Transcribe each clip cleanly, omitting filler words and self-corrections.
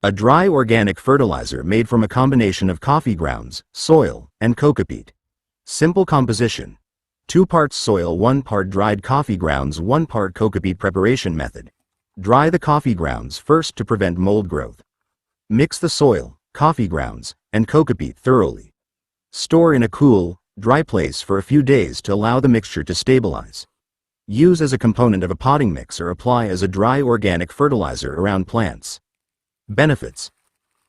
A dry organic fertilizer made from a combination of coffee grounds, soil, and coca peat. Simple composition. 2 parts soil, 1 part dried coffee grounds, 1 part coca peat. Preparation method. Dry the coffee grounds first to prevent mold growth. Mix the soil, coffee grounds, and coca peat thoroughly. Store in a cool, dry place for a few days to allow the mixture to stabilize. Use as a component of a potting mix or apply as a dry organic fertilizer around plants. Benefits.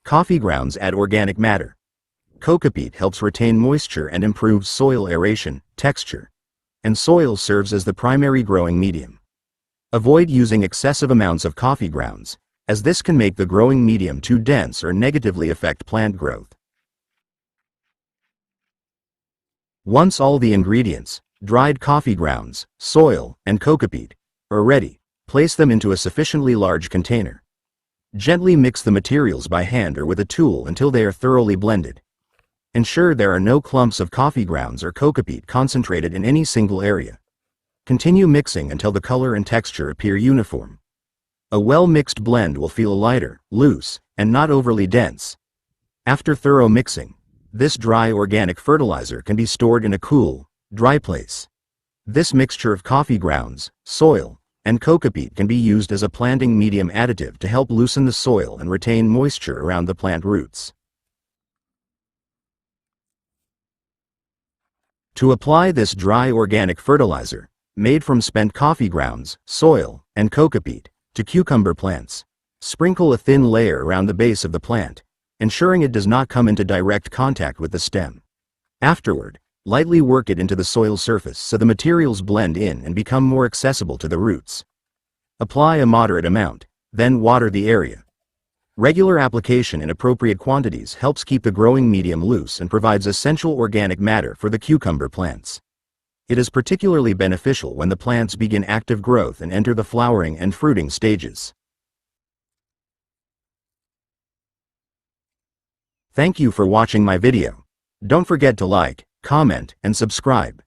Coffee grounds add organic matter. Coca peat helps retain moisture and improves soil aeration, texture. And soil serves as the primary growing medium. Avoid using excessive amounts of coffee grounds, as this can make the growing medium too dense or negatively affect plant growth. Once all the ingredients, dried coffee grounds, soil, and coca peat, are ready, place them into a sufficiently large container. Gently mix the materials by hand or with a tool until they are thoroughly blended. Ensure there are no clumps of coffee grounds or coca peat concentrated in any single area. Continue mixing until the color and texture appear uniform. A well-mixed blend will feel lighter, loose, and not overly dense. After thorough mixing, this dry organic fertilizer can be stored in a cool, dry place. This mixture of coffee grounds, soil, and coca peat can be used as a planting medium additive to help loosen the soil and retain moisture around the plant roots. To apply this dry organic fertilizer, made from spent coffee grounds, soil, and coca peat, to cucumber plants, sprinkle a thin layer around the base of the plant, ensuring it does not come into direct contact with the stem. Afterward, lightly work it into the soil surface so the materials blend in and become more accessible to the roots. Apply a moderate amount, then water the area. Regular application in appropriate quantities helps keep the growing medium loose and provides essential organic matter for the cucumber plants. It is particularly beneficial when the plants begin active growth and enter the flowering and fruiting stages. Thank you for watching my video. Don't forget to like, comment, and subscribe.